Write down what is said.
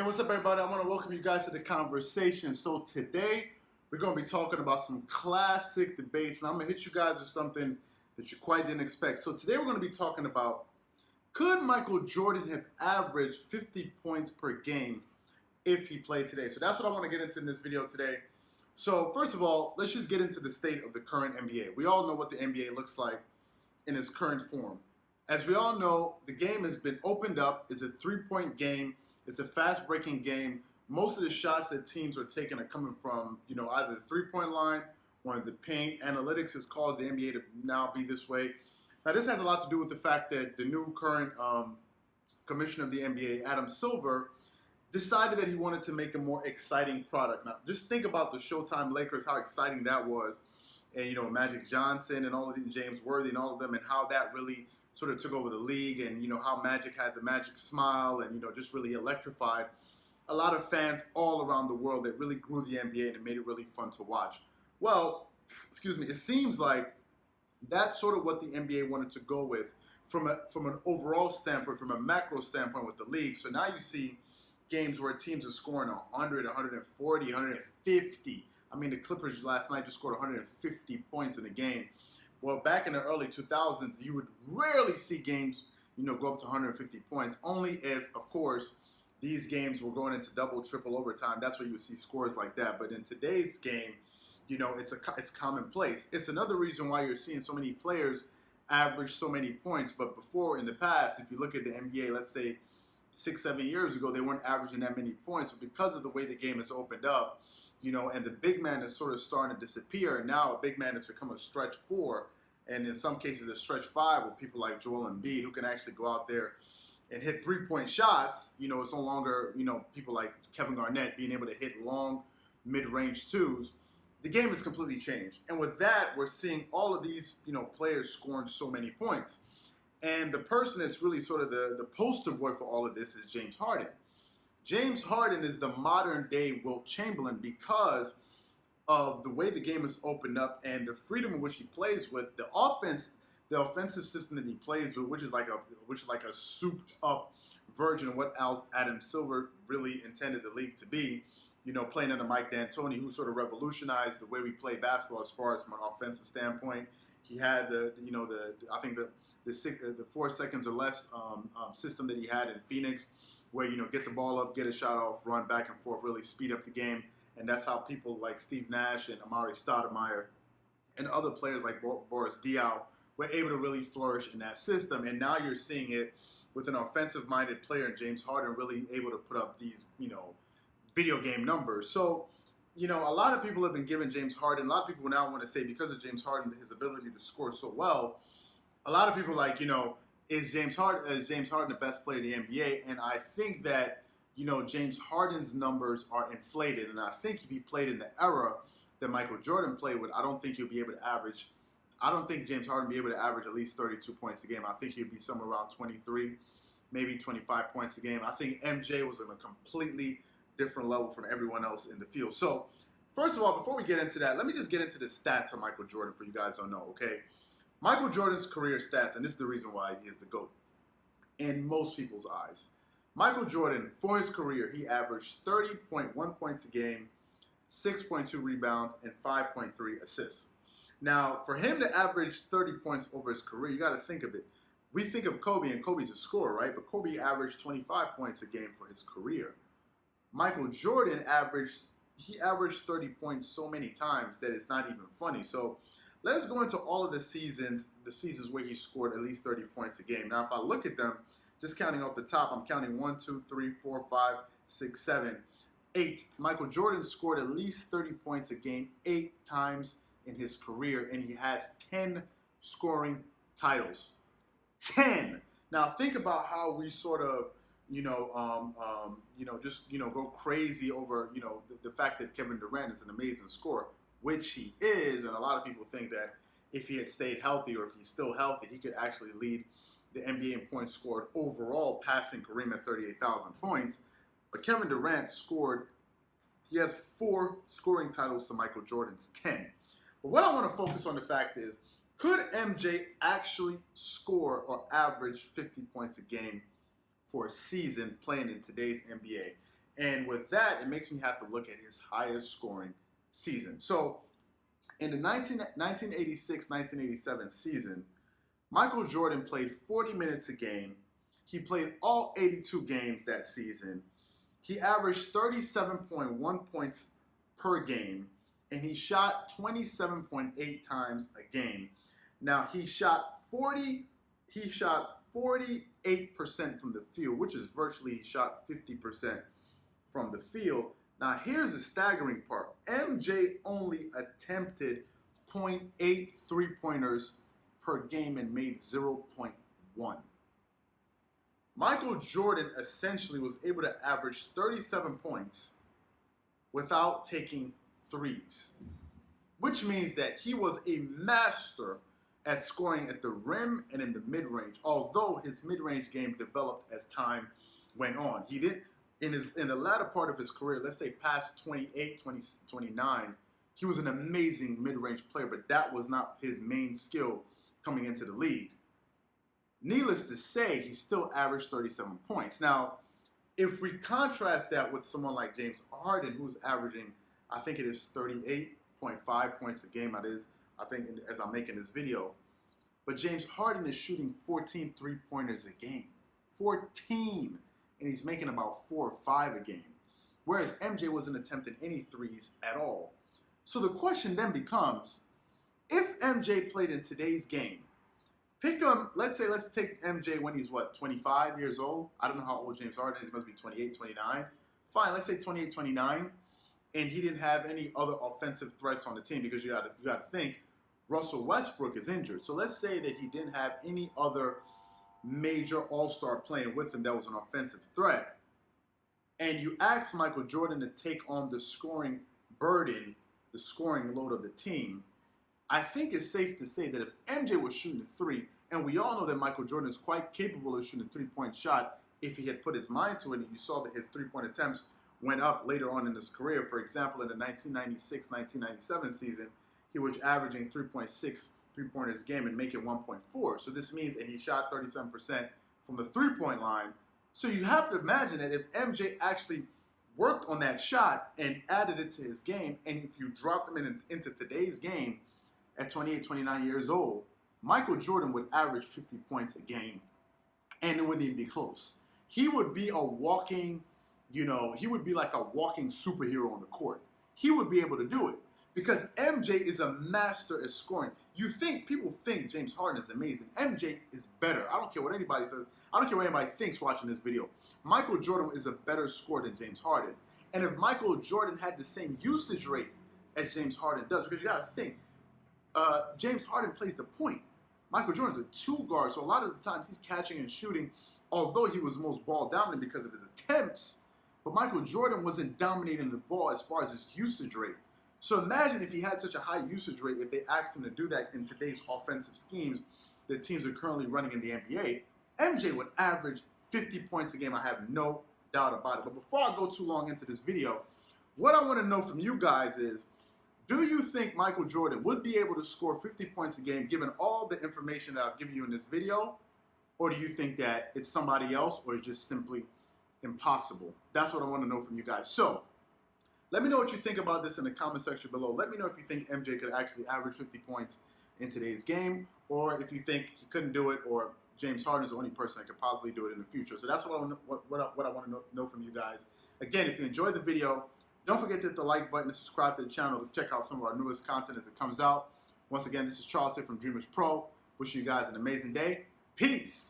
what's up everybody? I want to welcome you guys to the conversation. So today, we're going to be talking about some classic debates, and I'm going to hit you guys with something that you quite didn't expect. So today we're going to be talking about, could Michael Jordan have averaged 50 points per game if he played today? So that's what I want to get into in this video today. So first of all, let's just get into the state of the current NBA. We all know what the NBA looks like in its current form. As we all know, the game has been opened up. It's a three-point game. It's a fast-breaking game. Most of the shots that teams are taking are coming from, either the three-point line or in the paint. Analytics has caused the NBA to now be this way. Now, this has a lot to do with the fact that the new current commissioner of the NBA, Adam Silver, decided that he wanted to make a more exciting product. Now, just think about the Showtime Lakers, how exciting that was. And, Magic Johnson and all of these, James Worthy and all of them, and how that really sort of took over the league, and how Magic had the Magic smile, and just really electrified a lot of fans all around the world that really grew the NBA and it made it really fun to watch. Well, it seems like that's sort of what the NBA wanted to go with from an overall standpoint, from a macro standpoint with the league. So now you see games where teams are scoring 100, 140, 150. I mean, the Clippers last night just scored 150 points in a game. Well, back in the early 2000s, you would rarely see games, go up to 150 points, only if, of course, these games were going into double, triple overtime. That's where you would see scores like that. But in today's game, it's commonplace. It's another reason why you're seeing so many players average so many points. But before, in the past, if you look at the NBA, let's say 6, 7 years ago, they weren't averaging that many points. But because of the way the game has opened up, and the big man is sort of starting to disappear. And now a big man has become a stretch 4, and in some cases a stretch 5 with people like Joel Embiid who can actually go out there and hit three-point shots. It's no longer, people like Kevin Garnett being able to hit long, mid-range twos. The game has completely changed. And with that, we're seeing all of these, players scoring so many points. And the person that's really sort of the poster boy for all of this is James Harden. James Harden is the modern-day Wilt Chamberlain because of the way the game is opened up and the freedom in which he plays with. The offensive system that he plays with, which is like a souped-up version of what Adam Silver really intended the league to be. Playing under Mike D'Antoni, who sort of revolutionized the way we play basketball as far as from an offensive standpoint. He had the 4 seconds or less system that he had in Phoenix, where, get the ball up, get a shot off, run back and forth, really speed up the game. And that's how people like Steve Nash and Amari Stoudemire and other players like Boris Diaw were able to really flourish in that system. And now you're seeing it with an offensive-minded player and James Harden really able to put up these, video game numbers. So, a lot of people have been giving James Harden, a lot of people now want to say because of James Harden, his ability to score so well, a lot of people like, is James Harden the best player in the NBA? And I think that, James Harden's numbers are inflated. And I think if he played in the era that Michael Jordan played with, I don't think James Harden would be able to average at least 32 points a game. I think he'd be somewhere around 23, maybe 25 points a game. I think MJ was on a completely different level from everyone else in the field. So, first of all, before we get into that, let me just get into the stats of Michael Jordan for you guys don't know, okay? Michael Jordan's career stats, and this is the reason why he is the GOAT in most people's eyes. Michael Jordan, for his career, he averaged 30.1 points a game, 6.2 rebounds, and 5.3 assists. Now, for him to average 30 points over his career, you got to think of it. We think of Kobe, and Kobe's a scorer, right? But Kobe averaged 25 points a game for his career. Michael Jordan averaged 30 points so many times that it's not even funny. So, let's go into all of the seasons where he scored at least 30 points a game. Now, if I look at them, just counting off the top, I'm counting 1, 2, 3, 4, 5, 6, 7, 8. Michael Jordan scored at least 30 points a game 8 times in his career, and he has 10 scoring titles. 10! Now, think about how we sort of, go crazy over, the fact that Kevin Durant is an amazing scorer, which he is, and a lot of people think that if he had stayed healthy or if he's still healthy, he could actually lead the NBA in points scored overall, passing Kareem at 38,000 points. But Kevin Durant he has 4 scoring titles to Michael Jordan's 10. But what I want to focus on the fact is, could MJ actually score or average 50 points a game for a season playing in today's NBA? And with that, it makes me have to look at his highest scoring season. So in the 1986-1987 season, Michael Jordan played 40 minutes a game. He played all 82 games that season. He averaged 37.1 points per game, and he shot 27.8 times a game. Now, he shot 48% from the field, which is virtually, he shot 50% from the field. Now, here's the staggering part. MJ only attempted 0.8 three-pointers per game and made 0.1. Michael Jordan essentially was able to average 37 points without taking threes, which means that he was a master at scoring at the rim and in the mid-range, although his mid-range game developed as time went on. He didn't, in the latter part of his career, let's say past 28, 29, he was an amazing mid-range player, but that was not his main skill coming into the league. Needless to say, he still averaged 37 points. Now, if we contrast that with someone like James Harden, who's averaging, I think it is 38.5 points a game, that is, I think, as I'm making this video. But James Harden is shooting 14 three-pointers a game. 14! And he's making about 4 or 5 a game. Whereas MJ wasn't attempting any threes at all. So the question then becomes, if MJ played in today's game, pick him, let's take MJ when he's, 25 years old? I don't know how old James Harden is. He must be 28, 29. Fine, let's say 28, 29. And he didn't have any other offensive threats on the team, because you got to think, Russell Westbrook is injured. So let's say that he didn't have any other major all-star playing with him that was an offensive threat. And you ask Michael Jordan to take on the scoring burden, the scoring load of the team. I think it's safe to say that if MJ was shooting a three, and we all know that Michael Jordan is quite capable of shooting a three-point shot if he had put his mind to it, and you saw that his three-point attempts went up later on in his career. For example, in the 1996-1997 season, he was averaging 3.6 three-pointers a game and making 1.4. So this means, and he shot 37% from the three-point line. So you have to imagine that if MJ actually worked on that shot and added it to his game, and if you dropped him into today's game at 28, 29 years old, Michael Jordan would average 50 points a game, and it wouldn't even be close. He would be a walking, he would be like a walking superhero on the court. He would be able to do it because MJ is a master at scoring. People think James Harden is amazing. MJ is better. I don't care what anybody says. I don't care what anybody thinks watching this video. Michael Jordan is a better scorer than James Harden. And if Michael Jordan had the same usage rate as James Harden does, because you got to think, James Harden plays the point. Michael Jordan's a two guard, so a lot of the times he's catching and shooting, although he was most ball dominant because of his attempts, but Michael Jordan wasn't dominating the ball as far as his usage rate. So imagine if he had such a high usage rate, if they asked him to do that in today's offensive schemes that teams are currently running in the NBA, MJ would average 50 points a game. I have no doubt about it. But before I go too long into this video, what I want to know from you guys is, do you think Michael Jordan would be able to score 50 points a game given all the information that I've given you in this video? Or do you think that it's somebody else, or it's just simply impossible? That's what I want to know from you guys. So let me know what you think about this in the comment section below. Let me know if you think MJ could actually average 50 points in today's game, or if you think he couldn't do it, or James Harden is the only person that could possibly do it in the future. So that's what I want to know from you guys. Again, if you enjoyed the video, don't forget to hit the like button and subscribe to the channel to check out some of our newest content as it comes out. Once again, this is Charles here from DreamersPro. Wishing you guys an amazing day. Peace!